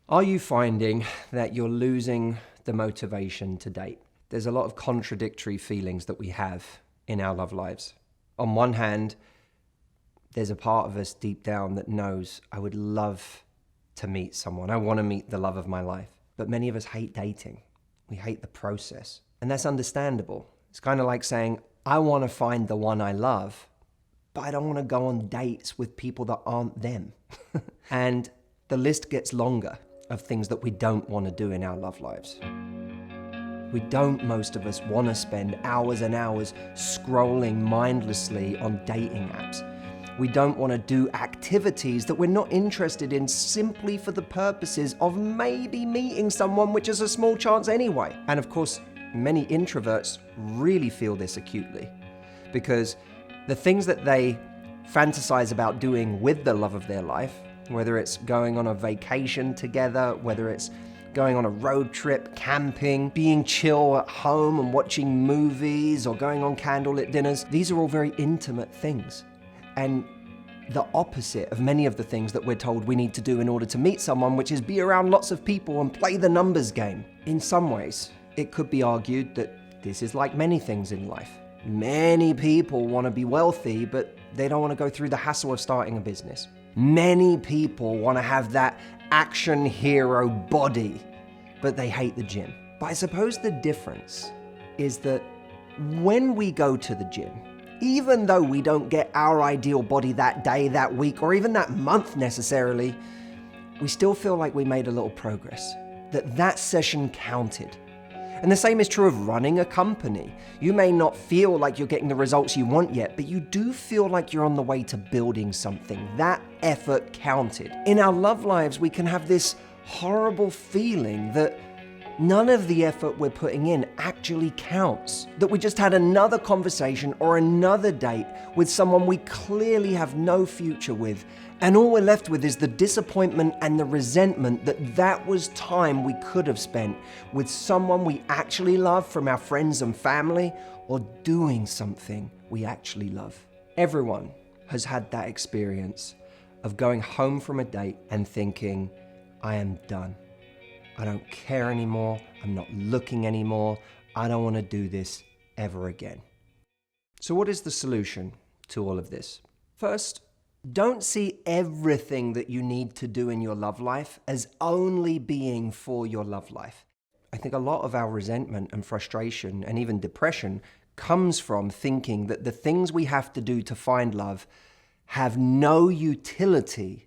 Are you finding that you're losing the motivation to date? There's a lot of contradictory feelings that we have in our love lives. On one hand, there's a part of us deep down that knows, I would love to meet someone. I want to meet the love of my life. But many of us hate dating. We hate the process. And that's understandable. It's kind of like saying, I want to find the one I love, but I don't want to go on dates with people that aren't them. And the list gets longer of things that we don't want to do in our love lives. We don't, most of us, want to spend hours and hours scrolling mindlessly on dating apps. We don't want to do activities that we're not interested in simply for the purposes of maybe meeting someone, which is a small chance anyway. And of course, many introverts really feel this acutely because the things that they fantasize about doing with the love of their life, whether it's going on a vacation together, whether it's going on a road trip, camping, being chill at home and watching movies or going on candlelit dinners, these are all very intimate things. And the opposite of many of the things that we're told we need to do in order to meet someone, which is be around lots of people and play the numbers game. In some ways, it could be argued that this is like many things in life. Many people want to be wealthy, but they don't want to go through the hassle of starting a business. Many people want to have that action hero body, but they hate the gym. But I suppose the difference is that when we go to the gym, even though we don't get our ideal body that day, that week, or even that month necessarily, we still feel like we made a little progress, that session counted. And the same is true of running a company. You may not feel like you're getting the results you want yet, but you do feel like you're on the way to building something. That effort counted. In our love lives, we can have this horrible feeling that none of the effort we're putting in actually counts. That we just had another conversation or another date with someone we clearly have no future with, and all we're left with is the disappointment and the resentment that was time we could have spent with someone we actually love from our friends and family, or doing something we actually love. Everyone has had that experience of going home from a date and thinking, I am done. I don't care anymore. I'm not looking anymore. I don't want to do this ever again. So what is the solution to all of this? First, don't see everything that you need to do in your love life as only being for your love life. I think a lot of our resentment and frustration and even depression comes from thinking that the things we have to do to find love have no utility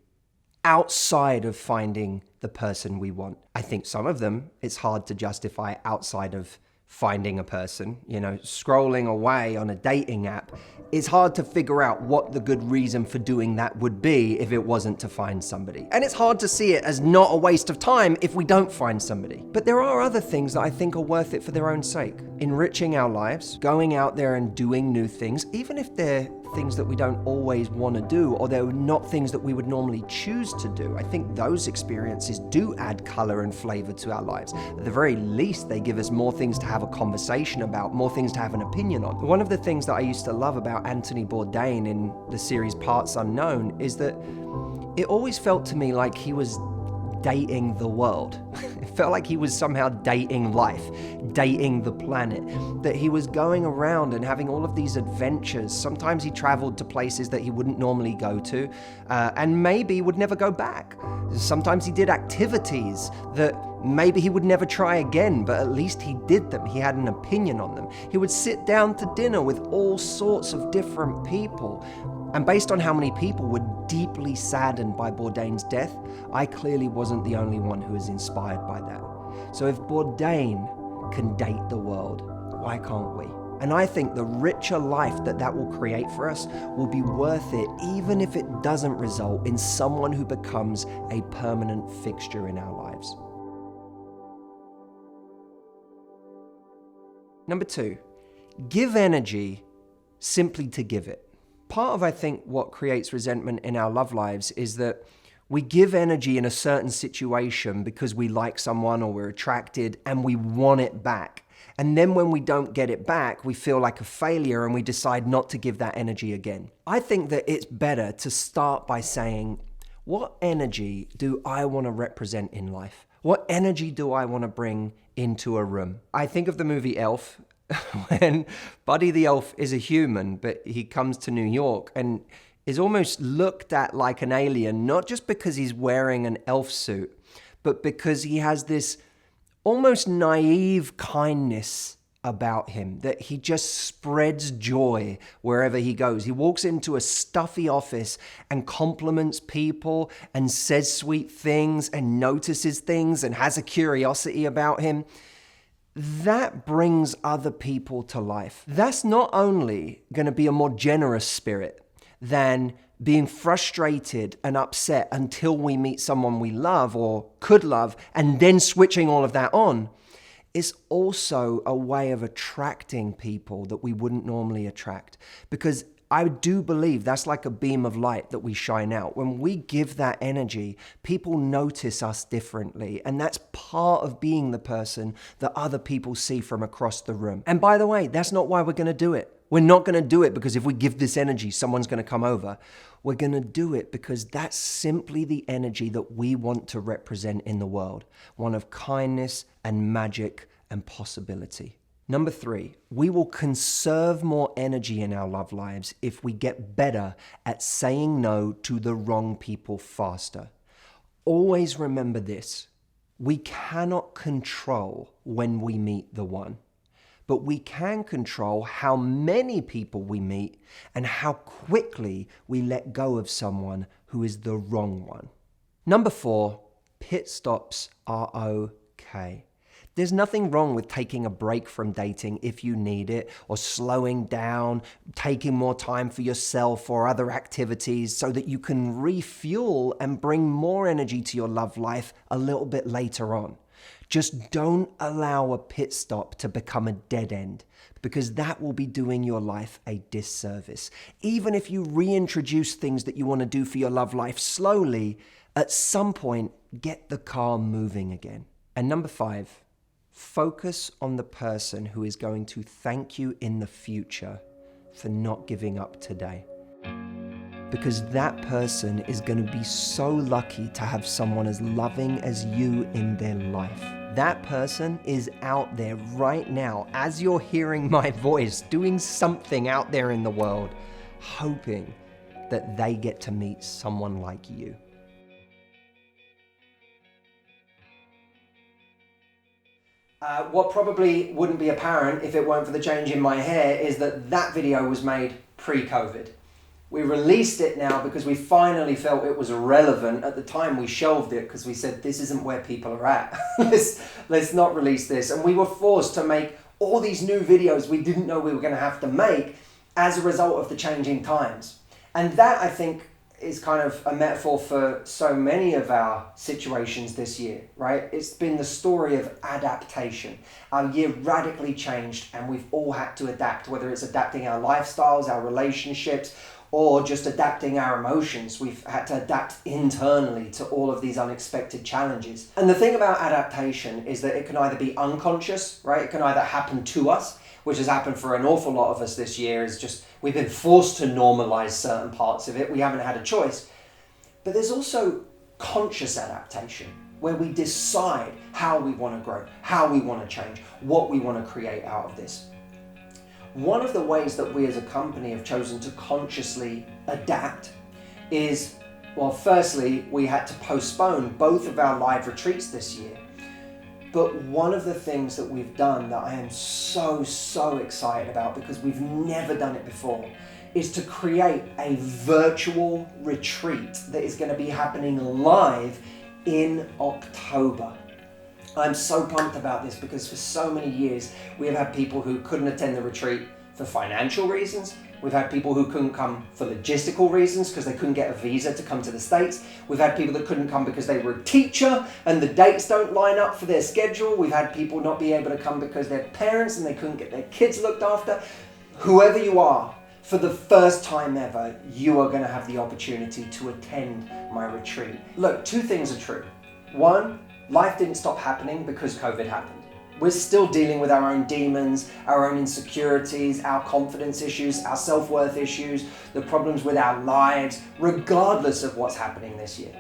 outside of finding the person we want. I think some of them, it's hard to justify outside of finding a person. Scrolling away on a dating app, it's hard to figure out what the good reason for doing that would be if it wasn't to find somebody. And it's hard to see it as not a waste of time if we don't find somebody. But there are other things that I think are worth it for their own sake. Enriching our lives, going out there and doing new things, even if they're things that we don't always want to do, or they're not things that we would normally choose to do. I think those experiences do add color and flavor to our lives. At the very least, they give us more things to have a conversation about, more things to have an opinion on. One of the things that I used to love about Anthony Bourdain in the series Parts Unknown is that it always felt to me like he was dating the world. It felt like he was somehow dating life, dating the planet, that he was going around and having all of these adventures. Sometimes he traveled to places that he wouldn't normally go to, and maybe would never go back. Sometimes he did activities that maybe he would never try again, but at least he did them. He had an opinion on them. He would sit down to dinner with all sorts of different people. And based on how many people were deeply saddened by Bourdain's death, I clearly wasn't the only one who was inspired by that. So if Bourdain can date the world, why can't we? And I think the richer life that will create for us will be worth it, even if it doesn't result in someone who becomes a permanent fixture in our lives. Number 2, give energy simply to give it. Part of, I think, what creates resentment in our love lives is that we give energy in a certain situation because we like someone or we're attracted and we want it back. And then when we don't get it back, we feel like a failure and we decide not to give that energy again. I think that it's better to start by saying, what energy do I want to represent in life? What energy do I want to bring into a room? I think of the movie Elf, when Buddy the Elf is a human, but he comes to New York and is almost looked at like an alien, not just because he's wearing an elf suit, but because he has this almost naive kindness about him, that he just spreads joy wherever he goes. He walks into a stuffy office and compliments people and says sweet things and notices things and has a curiosity about him. That brings other people to life. That's not only going to be a more generous spirit than being frustrated and upset until we meet someone we love or could love, and then switching all of that on. It's also a way of attracting people that we wouldn't normally attract. Because I do believe that's like a beam of light that we shine out. When we give that energy, people notice us differently. And that's part of being the person that other people see from across the room. And by the way, that's not why we're going to do it. We're not going to do it because if we give this energy, someone's going to come over. We're going to do it because that's simply the energy that we want to represent in the world. One of kindness and magic and possibility. Number 3, we will conserve more energy in our love lives if we get better at saying no to the wrong people faster. Always remember this. We cannot control when we meet the one, but we can control how many people we meet and how quickly we let go of someone who is the wrong one. Number 4, pit stops are okay. There's nothing wrong with taking a break from dating if you need it, or slowing down, taking more time for yourself or other activities so that you can refuel and bring more energy to your love life a little bit later on. Just don't allow a pit stop to become a dead end, because that will be doing your life a disservice. Even if you reintroduce things that you want to do for your love life slowly, at some point, get the car moving again. And number 5, focus on the person who is going to thank you in the future for not giving up today. Because that person is going to be so lucky to have someone as loving as you in their life. That person is out there right now, as you're hearing my voice, doing something out there in the world, hoping that they get to meet someone like you. What probably wouldn't be apparent if it weren't for the change in my hair is that video was made pre-COVID. We released it now because we finally felt it was relevant. At the time we shelved it because we said this isn't where people are at. let's not release this. And we were forced to make all these new videos we didn't know we were going to have to make as a result of the changing times. And that, I think, is kind of a metaphor for so many of our situations this year, right? It's been the story of adaptation. Our year radically changed and we've all had to adapt, whether it's adapting our lifestyles, our relationships, or just adapting our emotions. We've had to adapt internally to all of these unexpected challenges. And the thing about adaptation is that it can either be unconscious, right? It can either happen to us, which has happened for an awful lot of us this year, is just we've been forced to normalize certain parts of it. We haven't had a choice. But there's also conscious adaptation, where we decide how we want to grow, how we want to change, what we want to create out of this. One of the ways that we as a company have chosen to consciously adapt is, well, firstly, we had to postpone both of our live retreats this year. But one of the things that we've done that I am so excited about, because we've never done it before, is to create a virtual retreat that is going to be happening live in October. I'm so pumped about this because for so many years we have had people who couldn't attend the retreat for financial reasons. We've had people who couldn't come for logistical reasons because they couldn't get a visa to come to the States. We've had people that couldn't come because they were a teacher and the dates don't line up for their schedule. We've had people not be able to come because they're parents and they couldn't get their kids looked after. Whoever you are, for the first time ever, you are going to have the opportunity to attend my retreat. Look, two things are true. One, life didn't stop happening because COVID happened. We're still dealing with our own demons, our own insecurities, our confidence issues, our self-worth issues, the problems with our lives, regardless of what's happening this year.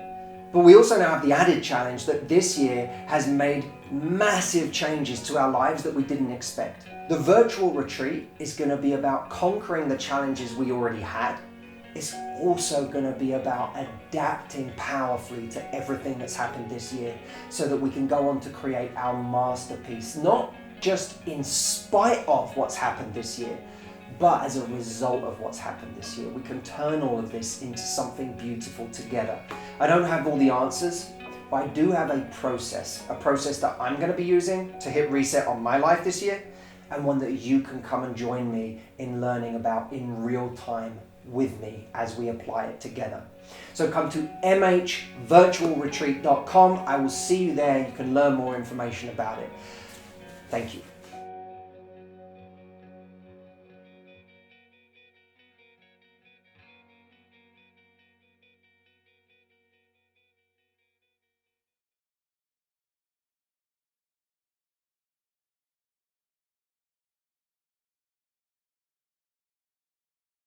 But we also now have the added challenge that this year has made massive changes to our lives that we didn't expect. The virtual retreat is going to be about conquering the challenges we already had. It's also going to be about adapting powerfully to everything that's happened this year so that we can go on to create our masterpiece, not just in spite of what's happened this year, but as a result of what's happened this year. We can turn all of this into something beautiful together. I don't have all the answers, but I do have a process that I'm going to be using to hit reset on my life this year, and one that you can come and join me in learning about in real time with me as we apply it together. So come to mhvirtualretreat.com. I will see you there. You can learn more information about it. Thank you.